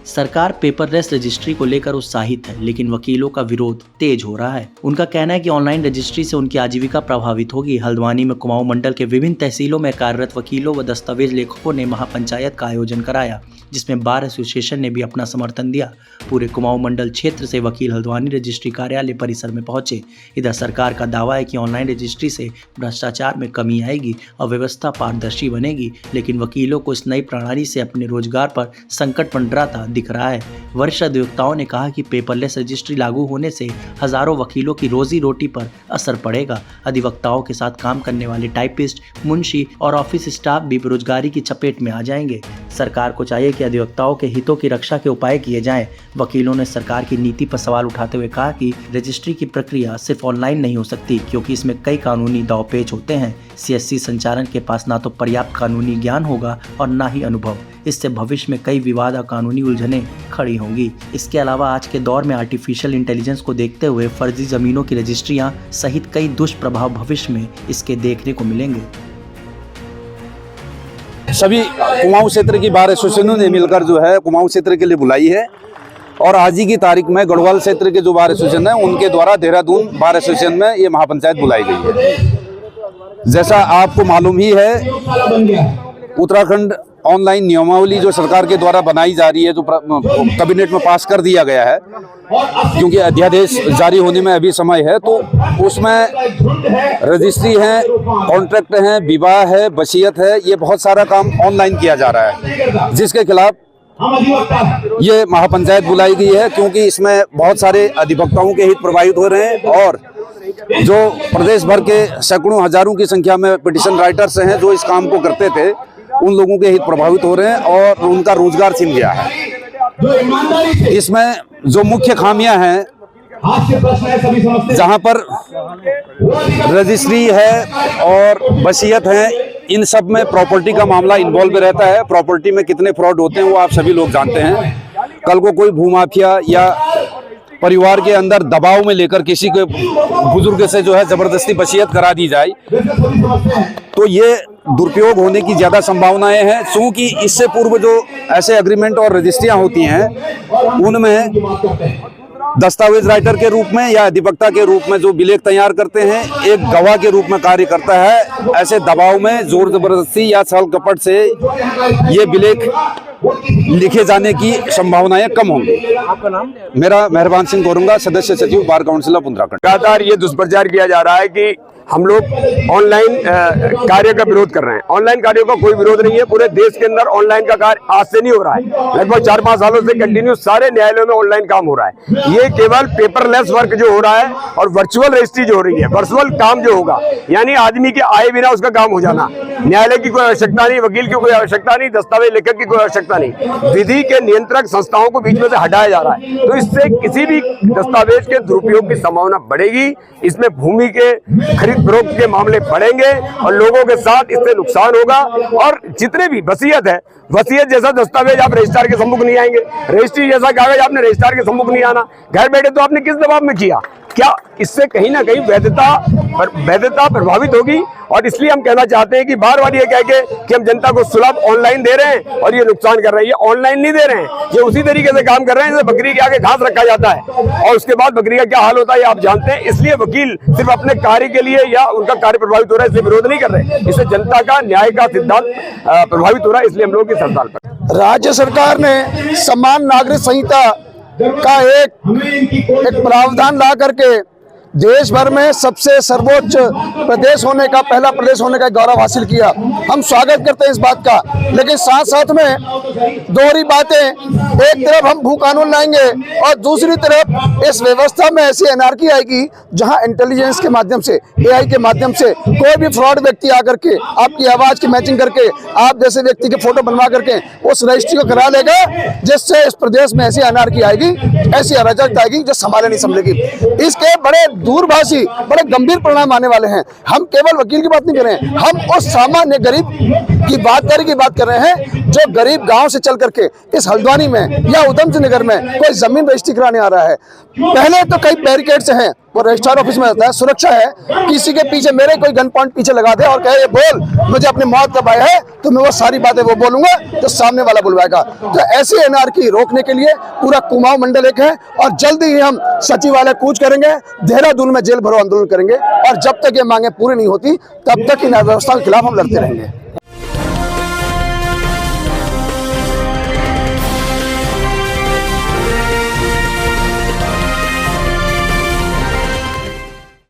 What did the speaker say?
सरकार paperless registry को लेकर उत्साहित है, लेकिन वकीलों का विरोध तेज हो रहा है। उनका कहना है कि ऑनलाइन रजिस्ट्री से उनकी आजीविका प्रभावित होगी। हल्द्वानी में कुमाऊं मंडल के विभिन्न तहसीलों में कार्यरत वकीलों व दस्तावेज लेखकों ने महापंचायत का आयोजन कराया, जिसमें बार एसोसिएशन ने भी अपना समर्थन दिया। पूरे कुमाऊं मंडल क्षेत्र से वकील हल्द्वानी रजिस्ट्री कार्यालय परिसर में पहुंचे। इधर सरकार का दावा है कि ऑनलाइन रजिस्ट्री से भ्रष्टाचार में कमी आएगी और व्यवस्था पारदर्शी बनेगी, लेकिन वकीलों को इस नई प्रणाली से अपने रोजगार पर संकट मंडराता दिख रहा है। वरिष्ठ अधिवक्ताओं ने कहा कि पेपरलेस रजिस्ट्री लागू होने से हजारों वकीलों की रोजी रोटी पर असर पड़ेगा। अधिवक्ताओं के साथ काम करने वाले टाइपिस्ट, मुंशी और ऑफिस स्टाफ भी बेरोजगारी की चपेट में आ जाएंगे। सरकार को चाहिए कि अधिवक्ताओं के हितों की रक्षा के उपाय किए जाएं। वकीलों ने सरकार की नीति पर सवाल उठाते हुए कहा कि रजिस्ट्री की प्रक्रिया सिर्फ ऑनलाइन नहीं हो सकती, क्योंकि इसमें कई कानूनी दांवपेच होते हैं। सीएससी संचालन के पास ना तो पर्याप्त कानूनी ज्ञान होगा और ना ही अनुभव। इससे भविष्य में कई विवाद और कानूनी उलझनें खड़ी होंगी। इसके अलावा आज के दौर में आर्टिफिशियल इंटेलिजेंस को देखते हुए फर्जी जमीनों की रजिस्ट्रियां सहित कई दुष्प्रभाव भविष्य में इसके देखने को मिलेंगे। सभी कुमाऊं क्षेत्र की बार एसोसिएशनों ने मिलकर जो है कुमाऊं क्षेत्र के लिए बुलाई है और आज ही की तारीख में गढ़वाल क्षेत्र के जो बार एसोसिएशन है उनके द्वारा देहरादून बार एसोसिएशन में ये महापंचायत बुलाई गई है। जैसा आपको मालूम ही है, उत्तराखंड ऑनलाइन नियमावली जो सरकार के द्वारा बनाई जा रही है, जो कैबिनेट में पास कर दिया गया है, क्योंकि अध्यादेश जारी होने में अभी समय है, तो उसमें रजिस्ट्री है, कॉन्ट्रैक्ट है, विवाह है, वसीयत है, ये बहुत सारा काम ऑनलाइन किया जा रहा है, जिसके खिलाफ ये महापंचायत बुलाई गई है। क्योंकि इसमें बहुत सारे अधिवक्ताओं के हित प्रभावित हो रहे हैं और जो प्रदेश भर के सैकड़ों हजारों की संख्या में पिटिशन राइटर्स हैं जो इस काम को करते थे, उन लोगों के हित प्रभावित हो रहे हैं और उनका रोजगार छिन गया है। इसमें जो मुख्य खामियां हैं, जहां पर रजिस्ट्री है और वसीयत है, इन सब में प्रॉपर्टी का मामला इन्वॉल्व रहता है। प्रॉपर्टी में कितने फ्रॉड होते हैं वो आप सभी लोग जानते हैं। कल को कोई भूमाफिया या परिवार के अंदर दबाव में लेकर किसी के बुजुर्ग से जो है जबरदस्ती वसीयत करा दी जाए, तो ये दुरुपयोग होने की ज्यादा संभावनाएं हैं। क्योंकि इससे पूर्व जो ऐसे एग्रीमेंट और रजिस्ट्रियां होती हैं, उनमें दस्तावेज राइटर के रूप में या अधिवक्ता के रूप में जो विलेख तैयार करते हैं, एक गवाह के रूप में कार्य करता है। ऐसे दबाव में जोर जबरदस्ती या छल कपट से ये विलेख लिखे जाने की संभावनाएं कम होंगी। आपका नाम? मेरा मेहरबान सिंह गोरंगा, सदस्य सचिव बार काउंसिल ऑफ उत्तराखंड। लगातार ये दुष्प्रचार किया जा रहा है कि हम लोग ऑनलाइन कार्य का विरोध कर रहे हैं। ऑनलाइन कार्यों का कोई विरोध नहीं है। पूरे देश के अंदर ऑनलाइन का कार्य आज से नहीं हो रहा है। लगभग 4-5 सालों से कंटिन्यू सारे न्यायालयों में ऑनलाइन काम हो रहा है। ये केवल पेपरलेस वर्क जो हो रहा है और वर्चुअल रजिस्ट्री जो हो रही है, वर्चुअल काम जो होगा, यानी आदमी के आए बिना उसका काम हो जाना। न्यायालय की कोई आवश्यकता नहीं, वकील की कोई आवश्यकता नहीं, दस्तावेज लेखक की कोई आवश्यकता नहीं। विधि के नियंत्रक संस्थाओं को बीच में से हटाया जा रहा है, तो इससे किसी भी दस्तावेज के दुरुपयोग की संभावना बढ़ेगी। इसमें भूमि के खरीद फरोख्त के मामले बढ़ेंगे और लोगों के साथ इससे नुकसान होगा। और जितने भी वसीयत है, वसीयत जैसा दस्तावेज आप रजिस्ट्रार के सम्मुख नहीं आएंगे, रजिस्ट्री जैसा कागज आपने रजिस्ट्रार के सम्मुख नहीं आना। घर बैठे तो आपने किस दबाव में किया? क्या इससे कहीं ना कहीं वैधता प्रभावित होगी? और इसलिए हम कहना चाहते हैं कि बार बार ये कह के कि हम जनता को सुलभ ऑनलाइन दे रहे हैं और ये नुकसान कर रहे हैं, ये ऑनलाइन नहीं दे रहे हैं, ये उसी तरीके से काम कर रहे हैं जैसे बकरी के आगे घास रखा जाता है और उसके बाद बकरी का क्या हाल होता है ये आप जानते हैं। इसलिए वकील सिर्फ अपने कार्य के लिए या उनका कार्य प्रभावित हो रहा है इसलिए विरोध नहीं कर रहे, इससे जनता का न्याय का सिद्धांत प्रभावित हो रहा है, इसलिए हम लोग इस हड़ताल पर। राज्य सरकार ने समान नागरिक संहिता का एक प्रावधान ला करके देश भर में सबसे सर्वोच्च प्रदेश होने का, पहला प्रदेश होने का गौरव हासिल किया। हम स्वागत करते हैं इस बात का, लेकिन साथ साथ में दोहरी बातें, एक तरफ हम भू कानून लाएंगे और दूसरी तरफ इस व्यवस्था में ऐसी एनार्की आएगी जहां इंटेलिजेंस के माध्यम से, एआई के माध्यम से कोई भी फ्रॉड व्यक्ति आकर के आपकी आवाज की मैचिंग करके आप जैसे व्यक्ति के फोटो बनवा करके उस रजिस्ट्री को करा लेगा, जिससे इस प्रदेश में ऐसी अनार्की आएगी, ऐसी अराजकता आएगी जो संभाले नहीं संभलेगी। इसके बड़े दूरभाषी, बड़े गंभीर परिणाम आने वाले हैं। हम केवल वकील की बात नहीं कर रहे हैं, हम उस सामान्य गरीब की बात कर रहे हैं जो गरीब गांव से चल करके इस हल्द्वानी में या उधमसिंह नगर में कोई जमीन रजिस्ट्री कराने आ रहा है। पहले तो कई बैरिकेड्स हैं, वो रजिस्ट्रार ऑफिस में रहता है, सुरक्षा है, किसी के पीछे मेरे कोई गन पॉइंट पीछे लगा दे और कहे ये बोल मुझे अपनी मौत कब आया है, तो मैं वो सारी बातें वो बोलूंगा तो सामने वाला बुलवाएगा। तो ऐसी एनआरकी रोकने के लिए पूरा कुमाऊं मंडल एक है और जल्दी ही हम सचिवालय कूच करेंगे, देहरादून में जेल भरो आंदोलन करेंगे और जब तक ये मांगे पूरी नहीं होती तब तक इन व्यवस्था के खिलाफ हम लड़ते रहेंगे।